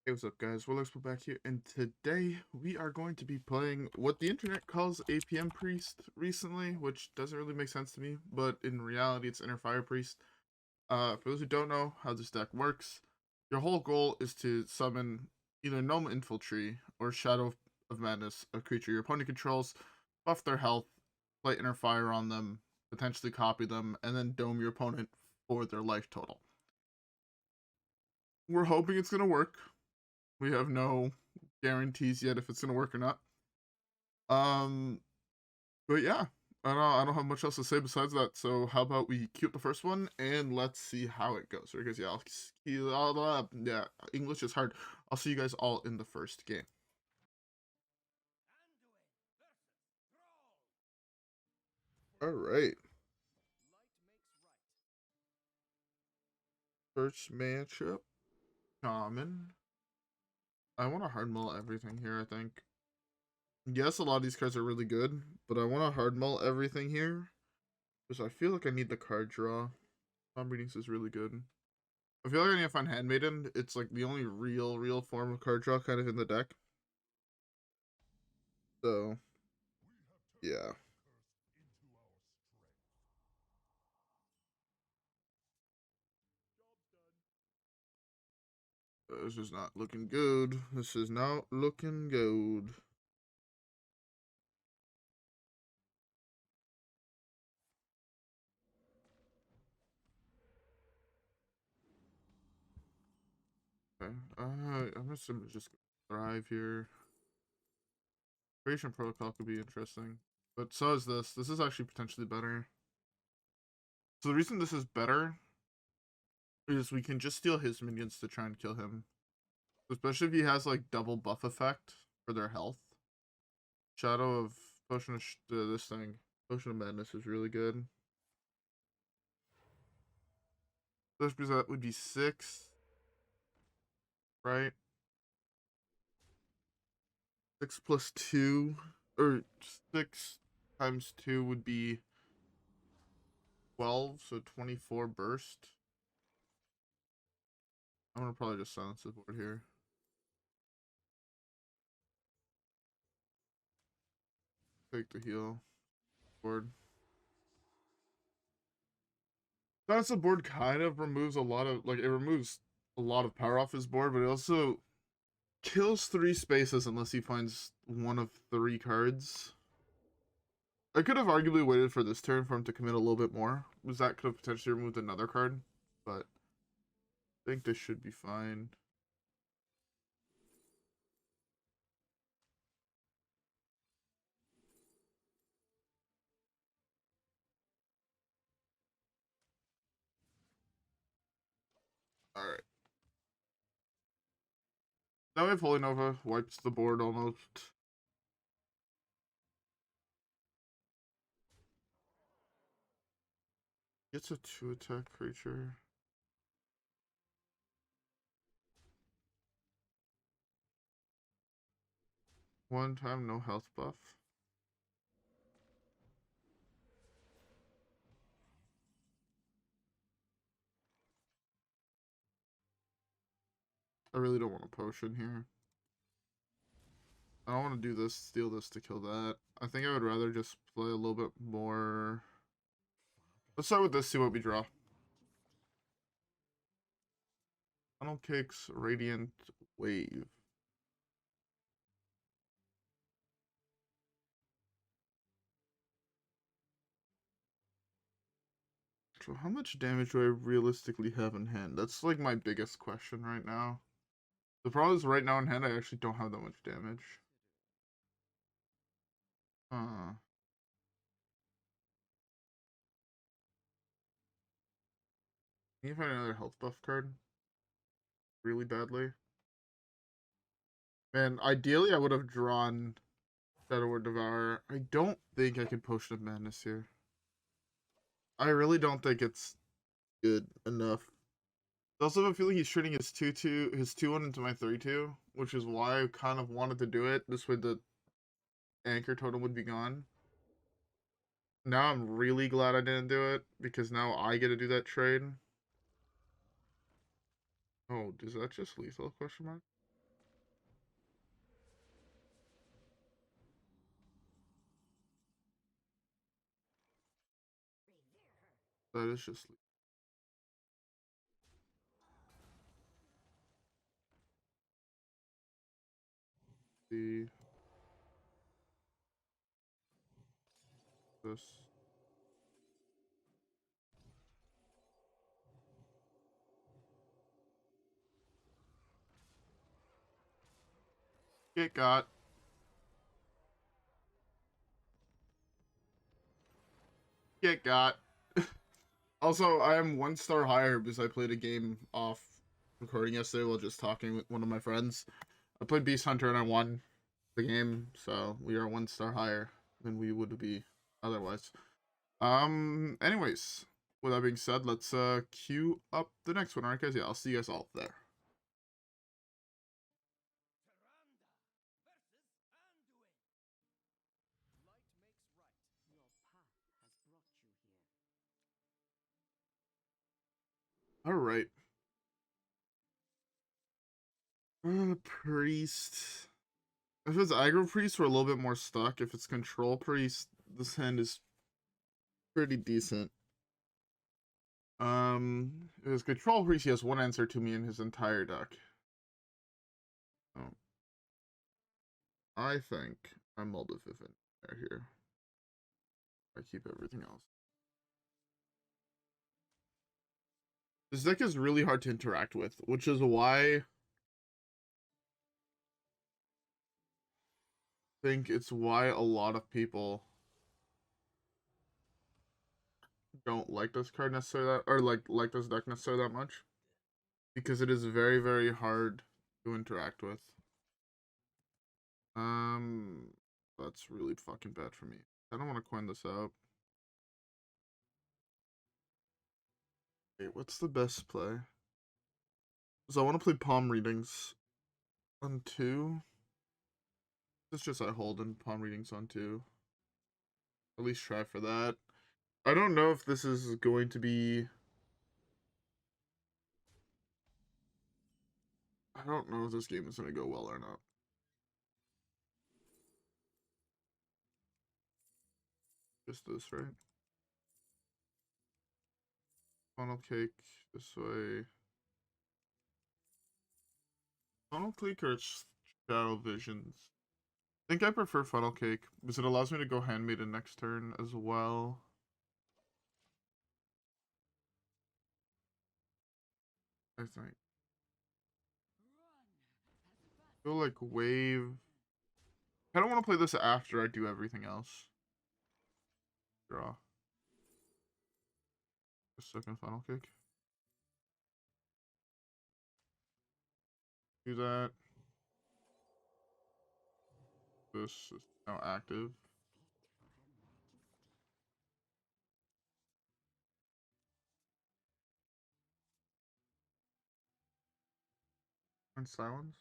Hey, what's up, guys? WhirlXbow back here, and today we are going to be playing what the internet calls APM Priest recently, which doesn't really make sense to me, but in reality, it's Inner Fire Priest. For those who don't know how this deck works, your whole goal is to summon either Gnome Infantry or Shadow of Madness, a creature your opponent controls, buff their health, play Inner Fire on them, potentially copy them, and then dome your opponent for their life total. We're hoping it's going to work. We have no guarantees yet if it's gonna work or not. Um, but yeah, I don't have much else to say besides that. So how about we cue up the first one and let's see how it goes. Because yeah, English is hard. I'll see you guys all in the first game. All right. First matchup, Shaman. I want to hard mull everything here. I think. Yes, a lot of these cards are really good, but I want to hard mull everything here because I feel like I need the card draw. Palm Readings is really good. I feel like I need to find Handmaiden. It's like the only real form of card draw kind of in the deck. So, yeah. This is not looking good. This is not looking good. Okay. I'm just thrive here. Creation Protocol could be interesting. But so is this. This is actually potentially better. So the reason this is better is we can just steal his minions to try and kill him. Especially if he has like double buff effect for their health. Shadow of Potion of this thing. Potion of Madness is really good. Because that would be 6, right? 6 plus 2, or 6 times 2 would be 12, so 24 burst. I'm gonna probably just silence the board here. Take the heal board. Silence the board kind of removes a lot of, like, it removes a lot of power off his board, but it also kills 3 spaces unless he finds one of 3 cards. I could have arguably waited for this turn for him to commit a little bit more, because that could have potentially removed another card, but I think this should be fine. Alright. Now we have Holy Nova, wipes the board almost. Gets a 2-attack creature. One time, no health buff. I really don't want a potion here. I don't want to do this, steal this to kill that. I think I would rather just play a little bit more. Let's start with this, see what we draw. Funnel Cake's Radiant Wave. So how much damage do I realistically have in hand? That's like my biggest question right now. The problem is right now in hand I actually don't have that much damage. Can you find another health buff card? Really badly? Man, ideally I would have drawn Shadow or Devour. I don't think I can Potion of Madness here. I really don't think it's good enough. I also have a feeling he's turning his 2-2, his 2-1 into my 3-2, which is why I kind of wanted to do it. This way the anchor totem would be gone. Now I'm really glad I didn't do it, because now I get to do that trade. Oh, is that just lethal, question mark? That is just the this. Get got. Get got. Also, I am 1 star higher because I played a game off recording yesterday while just talking with one of my friends. I played Beast Hunter and I won the game, so we are 1 star higher than we would be otherwise. Anyways, with that being said, let's queue up the next one, alright guys? Yeah, I'll see you guys all there. Alright. Priest. If it's aggro priest, we're a little bit more stuck. If it's control priest, this hand is pretty decent. If it's control priest, he has 1 answer to me in his entire deck. Oh. I think I'm Moldavivin here. I keep everything else. This deck is really hard to interact with, which is why I think it's why a lot of people don't like this card necessarily, or like this deck necessarily that much, because it is very, very hard to interact with. That's really fucking bad for me. I don't want to coin this out. Wait, what's the best play? So I want to play palm readings on 2. It's just I hold and palm readings on 2. At least try for that. I don't know if this is going to be... I don't know if this game is going to go well or not. Just this, right? Funnel cake this way. Funnel cake or shadow visions? I think I prefer funnel cake because it allows me to go Handmaiden next turn as well. I think. I feel like wave. I don't want to play this after I do everything else. Draw. A second funnel cake. Do that. This is now active. And silence.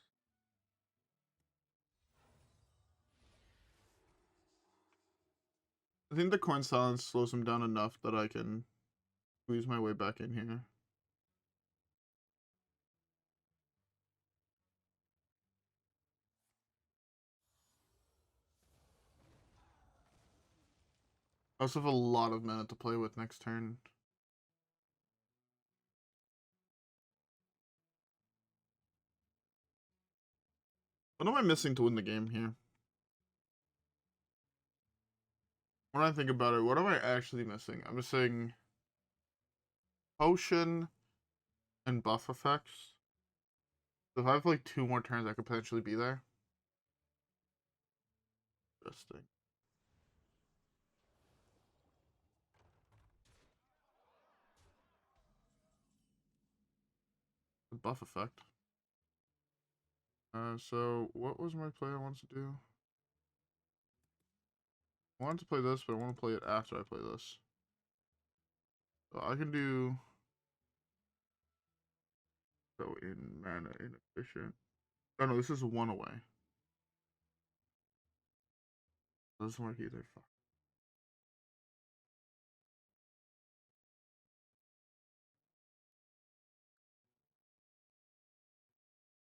I think the coin silence slows him down enough that I can squeeze my way back in here. I also have a lot of mana to play with next turn. What am I missing to win the game here? When I think about it, what am I actually missing? I'm missing potion and buff effects. So if I have like 2 more turns, I could potentially be there. Interesting. The buff effect. So what was my play I wanted to do? I wanted to play this, but I want to play it after I play this. So I can do so in mana inefficient. Oh no, this is 1 away. Doesn't work either. Fuck.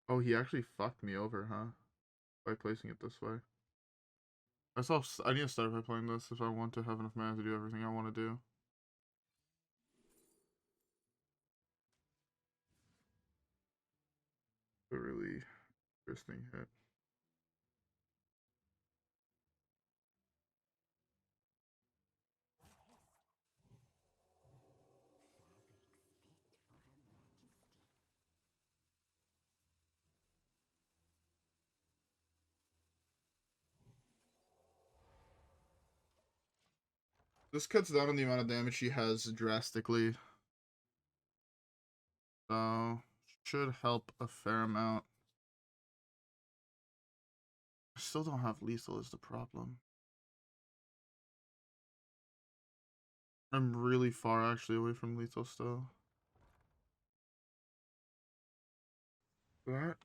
Oh, he actually fucked me over, huh? By placing it this way. I need to start by playing this if I want to have enough mana to do everything I want to do. a really interesting hit. This cuts down on the amount of damage she has drastically. So, should help a fair amount. I still don't have lethal is the problem. I'm really far actually away from lethal still. That.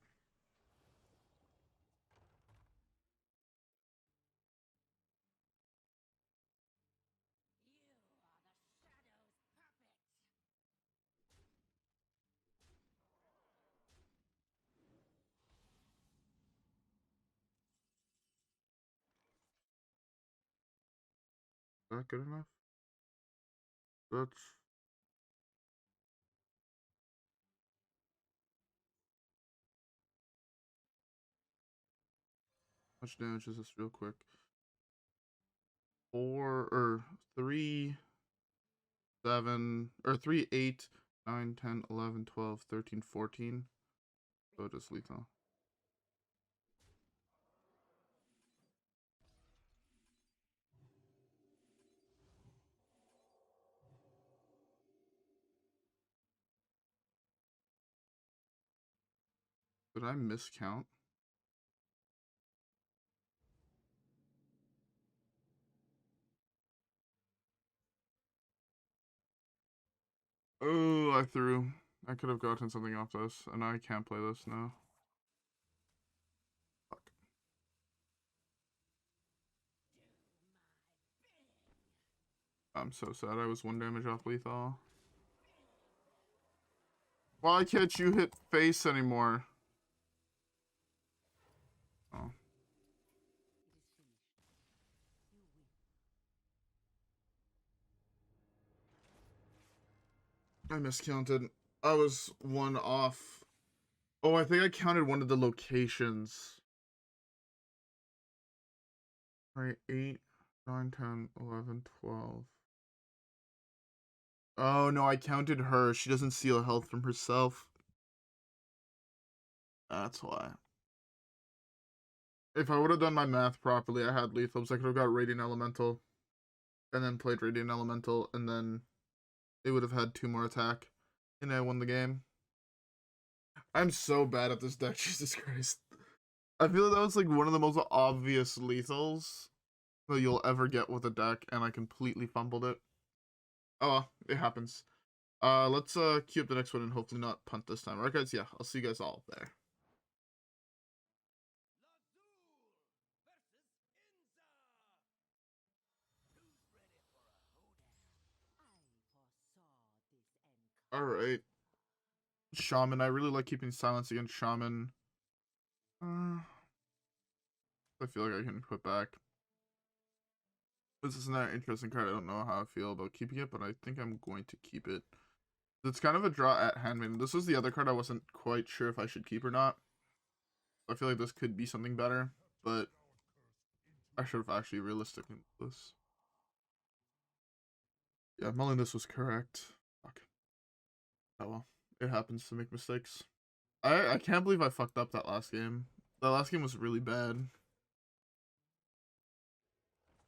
Is that good enough? That's how much damage is this real quick? 4 or 3, 7 or 3, 8, 9, 10, 11, 12, 13, 14. So just lethal. Did I miscount? Oh, I threw. I could have gotten something off this, and I can't play this now. Fuck. I'm so sad I was 1 damage off lethal. Why can't you hit face anymore? Oh. I miscounted. I was 1 off. Oh, I think I counted one of the locations. Right, 8, 9, 10, 11, 12. Oh, no, I counted her. She doesn't steal health from herself. That's why. If I would have done my math properly, I had lethals. I could have got Radiant Elemental. And then played Radiant Elemental. And then it would have had 2 more attack. And I won the game. I'm so bad at this deck, Jesus Christ. I feel like that was like one of the most obvious lethals that you'll ever get with a deck, and I completely fumbled it. Oh, well, it happens. Let's queue up the next one and hopefully not punt this time. Alright guys, yeah, I'll see you guys all there. Alright. Shaman, I really like keeping silence against Shaman. I feel like I can put back. This is not an interesting card. I don't know how I feel about keeping it, but I think I'm going to keep it. It's kind of a draw at Handmaiden. This was the other card I wasn't quite sure if I should keep or not. I feel like this could be something better, but I should have actually realistically this. Yeah, mulling this was correct. Fuck. Oh well. It happens to make mistakes. I can't believe I fucked up that last game. That last game was really bad.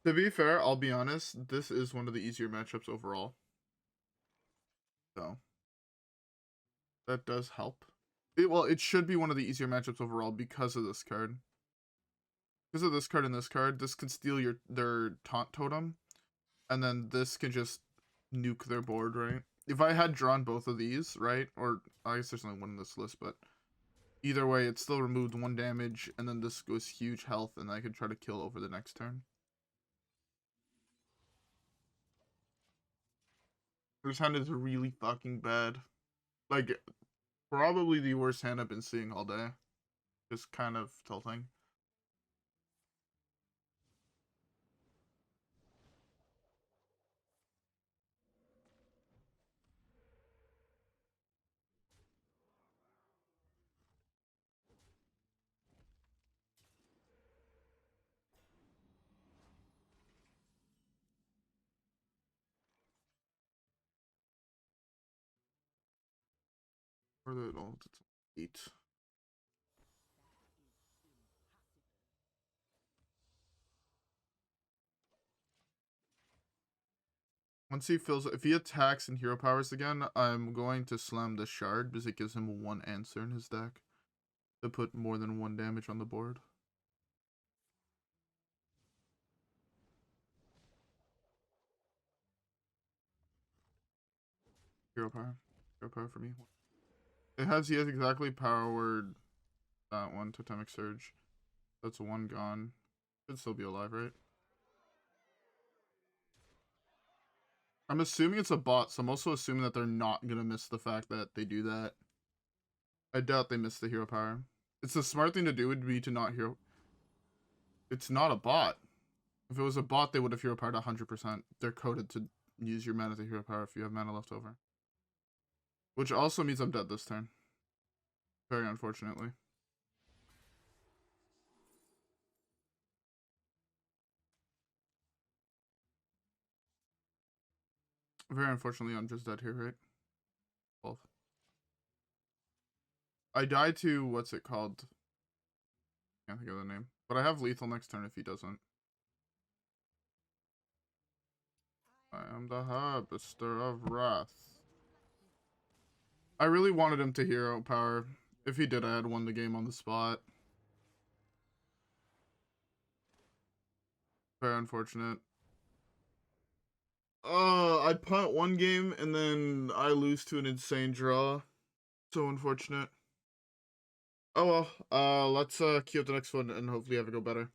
To be fair, I'll be honest, this is one of the easier matchups overall. So that does help. Well, it should be one of the easier matchups overall because of this card. Because of this card and this card, this can steal their taunt totem, and then this can just nuke their board, right? If I had drawn both of these, right? Or I guess there's only one in this list, but either way, it still removed 1 damage, and then this goes huge health, and I could try to kill over the next turn. This hand is really fucking bad. Like, probably the worst hand I've been seeing all day. Just kind of tilting. Or the oh, it's 8. Once he fills, if he attacks and hero powers again, I'm going to slam the shard because it gives him one answer in his deck to put more than 1 damage on the board. Hero power for me. He has exactly powered that one, Totemic Surge. That's 1 gone. Should still be alive, right? I'm assuming it's a bot, so I'm also assuming that they're not gonna miss the fact that they do that. I doubt they miss the hero power. It's the smart thing to do would be to not hero. It's not a bot. If it was a bot, they would have hero powered 100%. They're coded to use your mana to hero power if you have mana left over. Which also means I'm dead this turn. Very unfortunately. Very unfortunately, I'm just dead here, right? 12. I die to, what's it called? Can't think of the name. But I have lethal next turn if he doesn't. I am the Harvester of Wrath. I really wanted him to hero power. If he did, I had won the game on the spot. Very unfortunate. I punt 1 game and then I lose to an insane draw. So unfortunate. Oh well, let's queue up the next one and hopefully have it go better.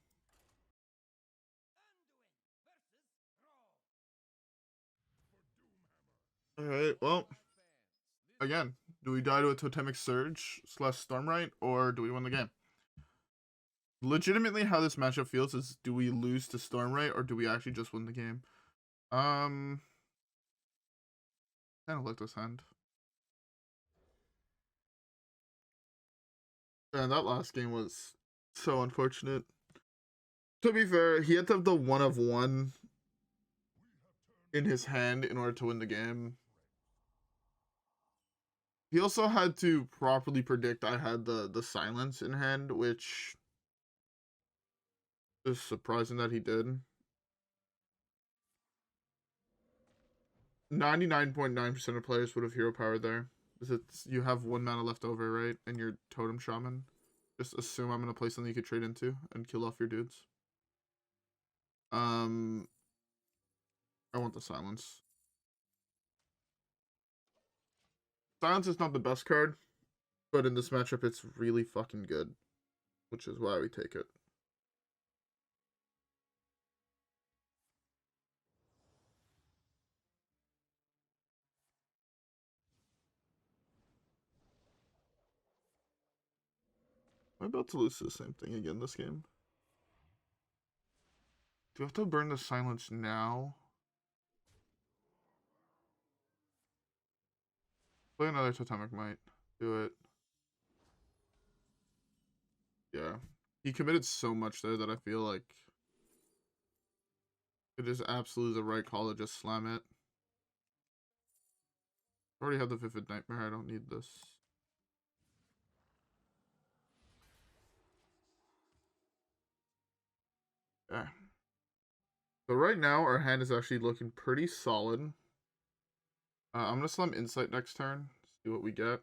Alright, well, again, do we die to a Totemic Surge / Stormright, or do we win the game? Legitimately, how this matchup feels is, do we lose to Stormright, or do we actually just win the game? Kind of like this hand. And that last game was so unfortunate. To be fair, he had to have the 1 of 1 in his hand in order to win the game. He also had to properly predict I had the silence in hand, which is surprising that he did. 99.9% of players would have hero power there. It's, you have 1 mana left over, right? And you're Totem Shaman. Just assume I'm gonna play something you could trade into and kill off your dudes. I want the silence. Silence is not the best card, but in this matchup it's really fucking good, which is why we take it. I'm about to lose the same thing again this game. Do I have to burn the silence now? Play another Totemic Might. Do it. Yeah. He committed so much there that I feel like it is absolutely the right call to just slam it. I already have the Vivid Nightmare. I don't need this. Yeah. So right now, our hand is actually looking pretty solid. I'm going to slam Insight next turn. See what we get.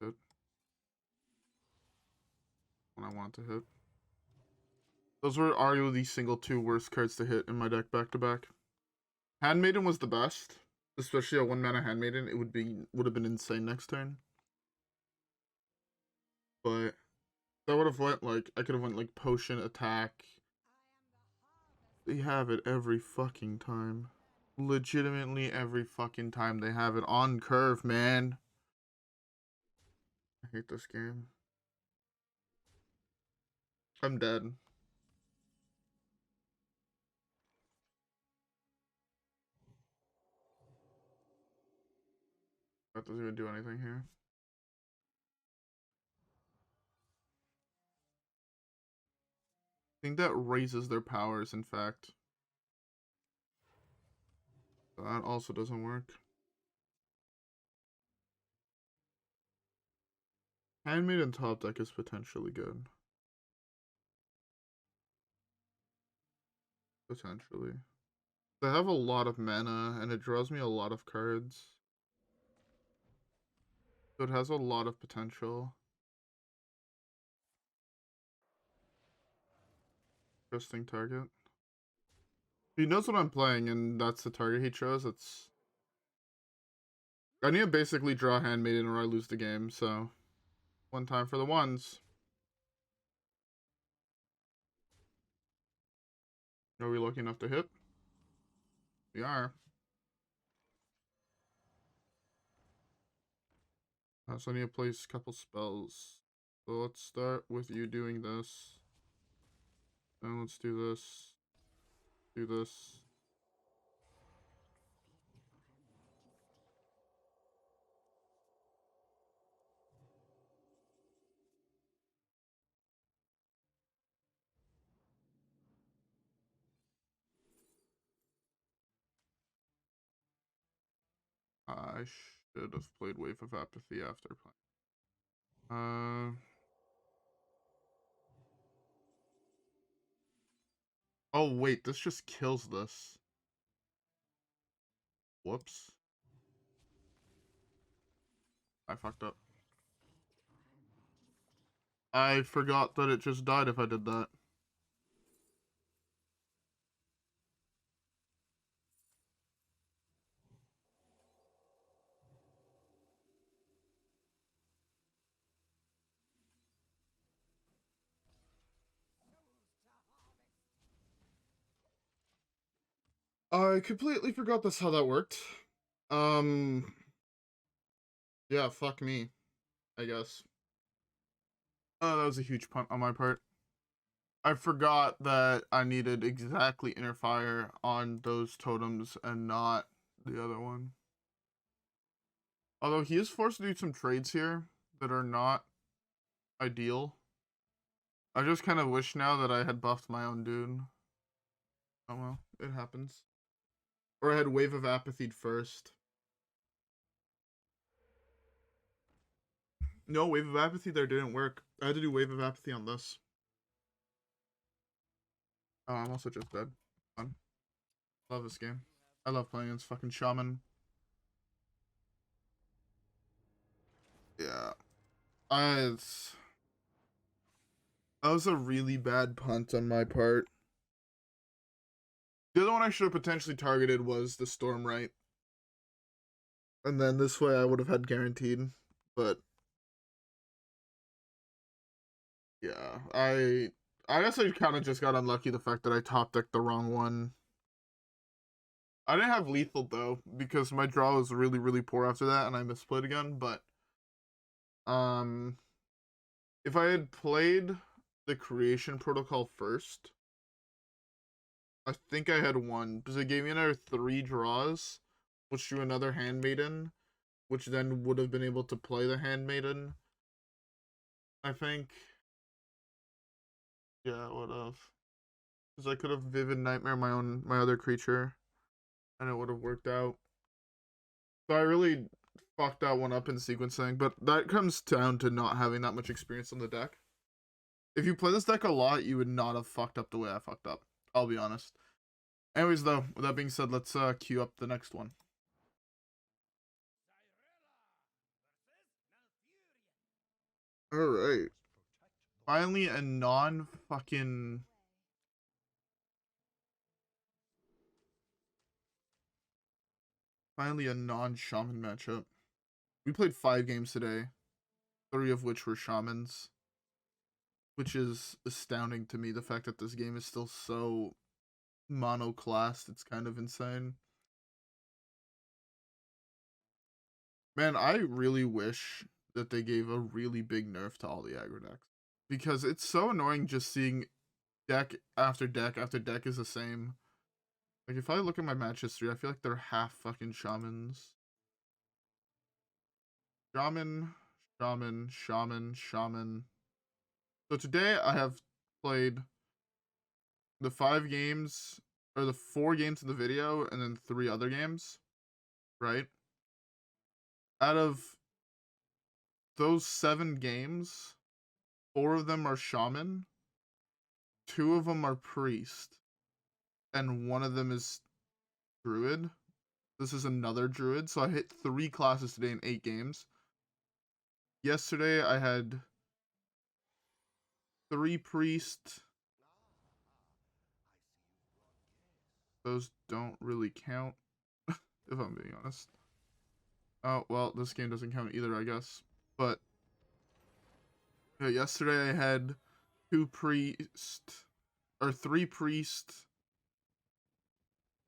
Good. When I want to hit. Those were arguably the single 2 worst cards to hit in my deck back to back. Handmaiden was the best. Especially a 1 mana Handmaiden. It would have been insane next turn. But that would have went like, I could have went like Potion, Attack. They have it every fucking time. Legitimately every fucking time they have it on curve, man. I hate this game. I'm dead. That doesn't even do anything here. think that raises their powers, in fact. That also doesn't work. Handmaiden top deck is potentially good. Potentially. They have a lot of mana, and it draws me a lot of cards. So it has a lot of potential. Interesting target. He knows what I'm playing, and that's the target he chose. It's... I need to basically draw Handmaiden or I lose the game, so... One time for the ones. Are we lucky enough to hit? We are. So I need to place a couple spells. So let's start with you doing this. And let's do this. Do this. I should have played Wave of Apathy after playing. Oh wait, this just kills this. Whoops. I fucked up. I forgot that it just died if I did that. I completely forgot that's how that worked. Yeah, fuck me, I guess. Oh, that was a huge punt on my part. I forgot that I needed exactly Inner Fire on those totems and not the other one. Although he is forced to do some trades here that are not ideal. I just kind of wish now that I had buffed my own dude. Oh well, it happens. Or I had Wave of Apathy first. No, Wave of Apathy there didn't work. I had to do Wave of Apathy on this. Oh, I'm also just dead. Fun. Love this game. I love playing against fucking Shaman. Yeah. It's... That was a really bad punt on my part. The other one I should have potentially targeted was the Stormright. And then this way I would have had guaranteed. But... Yeah, I guess I kind of just got unlucky the fact that I top decked the wrong one. I didn't have lethal though, because my draw was really, really poor after that, and I misplayed again, but... If I had played the creation protocol first, I think I had won, because it gave me another 3 draws, which drew another Handmaiden, which then would have been able to play the Handmaiden. I think... Yeah, it would have. Because I could have Vivid Nightmare my other creature, and it would have worked out. So I really fucked that one up in sequencing, but that comes down to not having that much experience on the deck. If you play this deck a lot, you would not have fucked up the way I fucked up. I'll be honest. Anyways, though, with that being said, let's queue up the next one. Alright. Finally a non-fucking... Finally a non-Shaman matchup. We played 5 games today, 3 of which were Shamans. Which is astounding to me, the fact that this game is still so monoclassed. It's kind of insane. Man, I really wish that they gave a really big nerf to all the aggro decks. Because it's so annoying just seeing deck after deck after deck is the same. Like, if I look at my match history, I feel like they're half fucking Shamans. Shaman, Shaman, Shaman, Shaman. So today I have played the 5 games, or the 4 games in the video, and then 3 other games, right? Out of those 7 games, 4 of them are Shaman, 2 of them are Priest, and 1 of them is Druid. This is another Druid, so I hit 3 classes today in 8 games. Yesterday I had 3 Priest. Those don't really count, if I'm being honest. Oh, well, this game doesn't count either, I guess. But yeah, yesterday I had 2 Priest, or 3 Priest.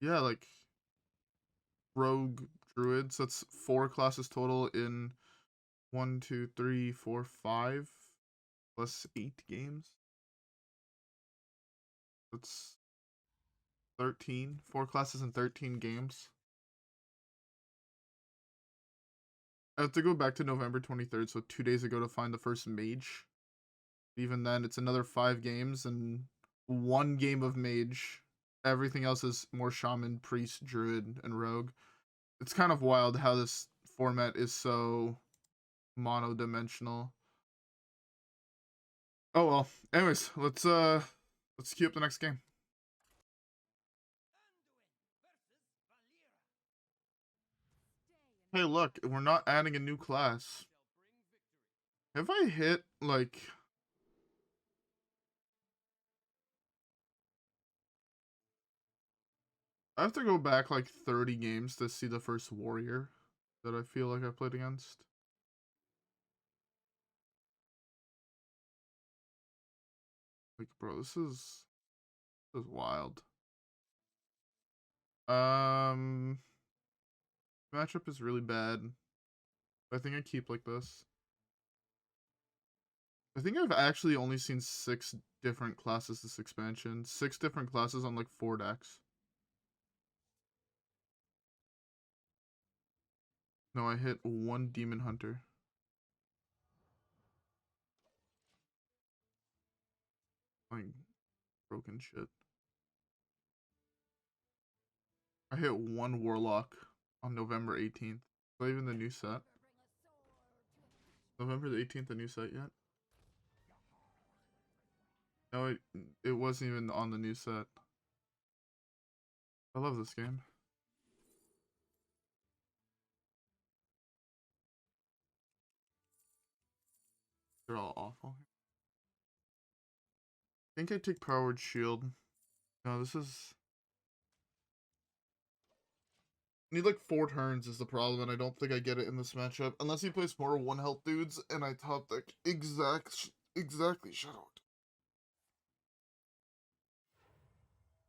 Yeah, like Rogue Druids. That's 4 classes total in 1, 2, 3, 4, 5 plus 8 games. That's 13. 4 classes in 13 games. I have to go back to November 23rd, so 2 days ago, to find the first mage. Even then, it's another 5 games and 1 game of mage. Everything else is more shaman, priest, druid, and rogue. It's kind of wild how this format is so mono-dimensional. Oh well. Anyways, let's queue up the next game. Hey, look, we're not adding a new class. Have I hit, like... I have to go back, like, 30 games to see the first warrior that I feel like I played against. Like, bro, this is wild. Matchup is really bad. I think I keep like this. I think I've actually only seen 6 different classes this expansion. 6 different classes on like 4 decks. No, I hit 1 Demon Hunter. Like, broken shit. I hit 1 Warlock on November 18th. Is that even the new set? November the 18th, the new set yet? No, it wasn't even on the new set. I love this game. They're all awful. I think I take Powered Shield. No, this is... Need like 4 turns is the problem, and I don't think I get it in this matchup. Unless he plays more 1 health dudes, and I top deck exactly Shadow.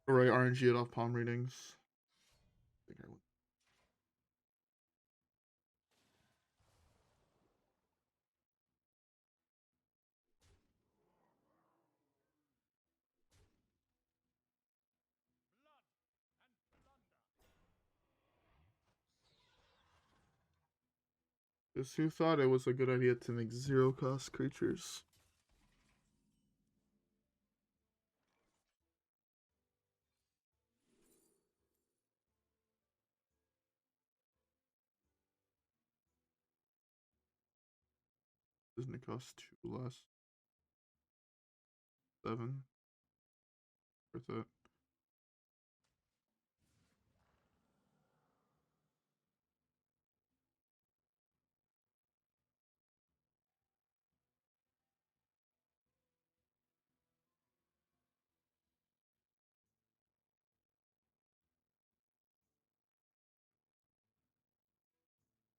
Alright, RNG it off palm readings. I think I went. Just who thought it was a good idea to make 0 cost creatures? Doesn't it cost 2 less? 7. Worth it.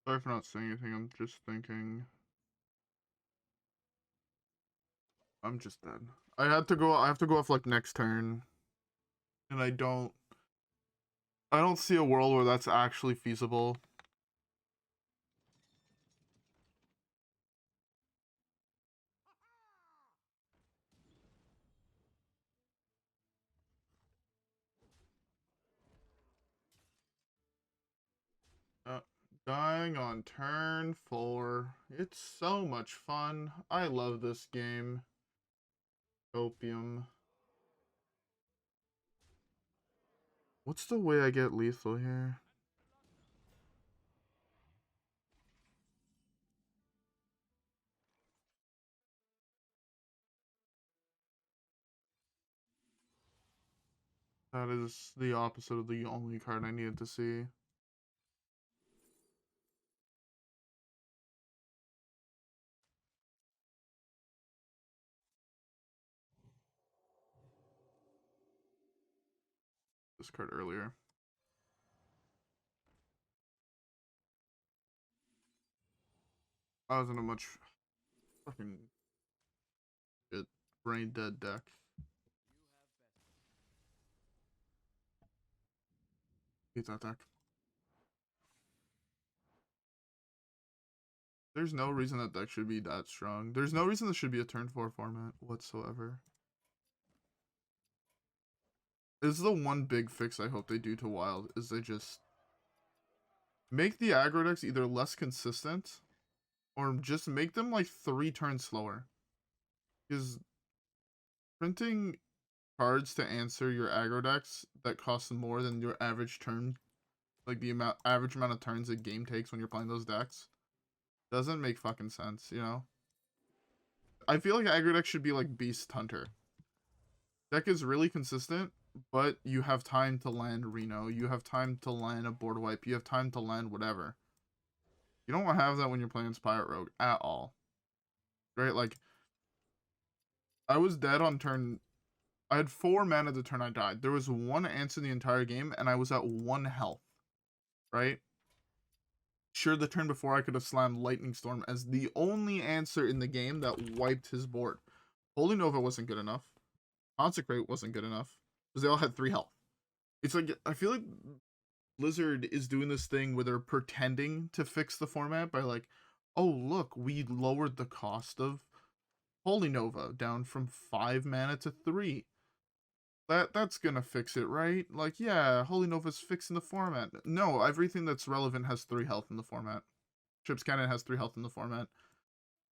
Sorry for not saying anything, I'm just thinking. I'm just dead. I have to go off like next turn. And I don't see a world where that's actually feasible. Dying on turn 4. It's so much fun. I love this game. Opium. What's the way I get lethal here? That is the opposite of the only card I needed to see. This card earlier. I was in a much fucking good brain dead deck. Hate that deck. There's no reason that deck should be that strong. There's no reason this should be a turn 4 format whatsoever. This is the one big fix I hope they do to Wild, is they just make the aggro decks either less consistent or just make them like 3 turns slower. Because printing cards to answer your aggro decks that cost more than your average turn, like the average amount of turns a game takes when you're playing those decks, doesn't make fucking sense, you know? I feel like aggro deck should be like Beast Hunter. Deck is really consistent, but you have time to land Reno, you have time to land a board wipe, you have time to land whatever. You don't want to have that when you're playing Pirate Rogue at all. Right? Like, I was dead on turn. I had 4 mana the turn I died. There was 1 answer in the entire game, and I was at 1 health. Right? Sure, the turn before I could have slammed Lightning Storm as the only answer in the game that wiped his board. Holy Nova wasn't good enough. Consecrate wasn't good enough. Because they all had 3 health. It's like, I feel like Blizzard is doing this thing where they're pretending to fix the format by like, oh look, we lowered the cost of Holy Nova down from 5 mana to 3. That's gonna fix it, right? Like, yeah, Holy Nova's fixing the format. No, everything that's relevant has 3 health in the format. Trip's Cannon has 3 health in the format.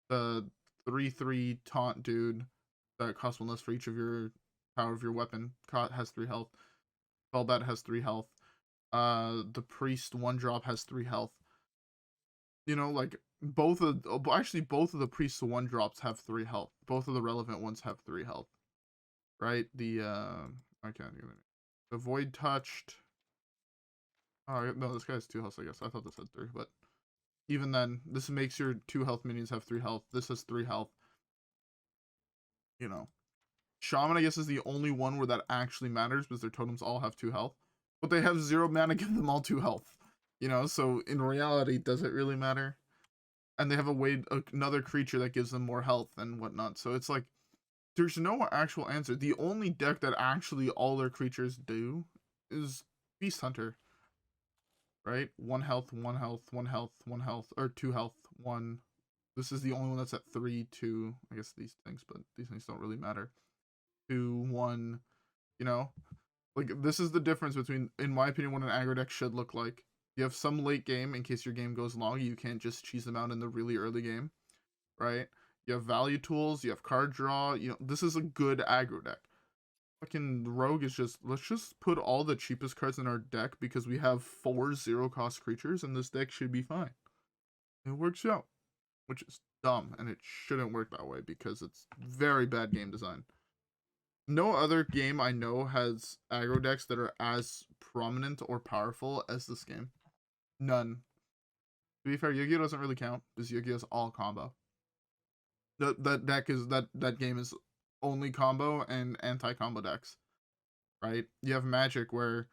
The 3/3 taunt dude that costs 1 less for each of your power of your weapon has 3 health. Spellbat has 3 health. The Priest 1-drop has 3 health. You know, like, both of the Priest 1-drops have 3 health. Both of the relevant ones have 3 health. Right? I can't even. The Void Touched. Oh, no, this guy has 2 health, I guess. I thought this had 3, but even then, this makes your 2 health minions have 3 health. This has 3 health. You know. Shaman, I guess, is the only one where that actually matters because their totems all have 2 health. But they have 0 mana, give them all 2 health. You know, so in reality, does it really matter? And they have another creature that gives them more health and whatnot. So it's like, there's no actual answer. The only deck that actually all their creatures do is Beast Hunter. Right? 1 health, 1 health, 1 health, 1 health, or 2 health, 1. This is the only one that's at 3, 2. I guess these things, but these things don't really matter. 2, 1, you know? Like, this is the difference between, in my opinion, what an aggro deck should look like. You have some late game, in case your game goes long, you can't just cheese them out in the really early game. Right? You have value tools, you have card draw, you know, this is a good aggro deck. Fucking Rogue is just, let's just put all the cheapest cards in our deck because we have 4 0-cost creatures and this deck should be fine. It works out, which is dumb, and it shouldn't work that way because it's very bad game design. No other game I know has aggro decks that are as prominent or powerful as this game. None. To be fair, Yu-Gi-Oh doesn't really count because Yu-Gi-Oh is all combo. That game is only combo and anti-combo decks. Right? You have Magic where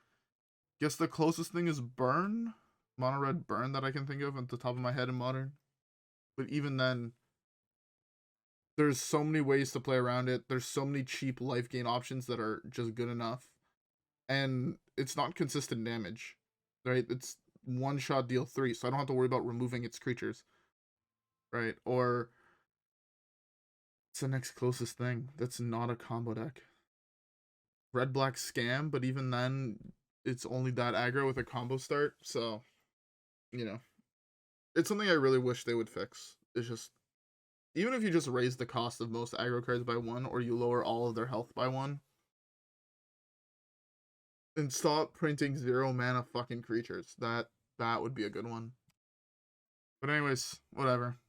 I guess the closest thing is Burn, Mono Red Burn that I can think of at the top of my head in Modern. But even then, there's so many ways to play around it. There's so many cheap life gain options that are just good enough. And it's not consistent damage. Right? It's 1-shot deal 3, so I don't have to worry about removing its creatures. Right? Or it's the next closest thing that's not a combo deck. Red Black Scam, but even then, it's only that aggro with a combo start, so, you know. It's something I really wish they would fix. It's just, even if you just raise the cost of most aggro cards by 1, or you lower all of their health by 1, And stop printing 0 mana fucking creatures. That would be a good one. But anyways, whatever.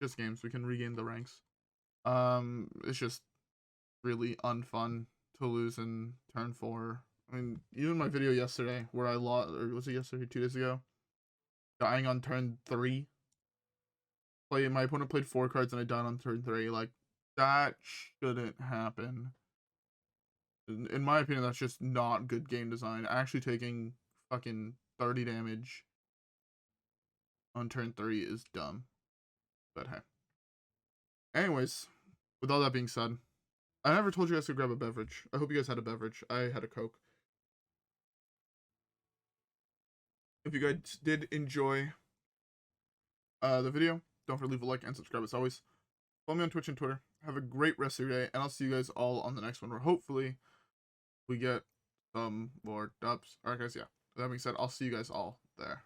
Just games. We can regain the ranks. It's just really unfun to lose in turn 4. I mean, even my video yesterday where I lost, or was it yesterday, 2 days ago? Dying on turn 3. My opponent played 4 cards and I died on turn 3. Like, that shouldn't happen. In my opinion, that's just not good game design. Actually taking fucking 30 damage on turn 3 is dumb. But hey. Anyways, with all that being said, I never told you guys to grab a beverage. I hope you guys had a beverage. I had a Coke. If you guys did enjoy the video, don't forget to leave a like and subscribe as always. Follow me on Twitch and Twitter. Have a great rest of your day, and I'll see you guys all on the next one where hopefully we get some more dubs. Alright guys, yeah. With that being said, I'll see you guys all there.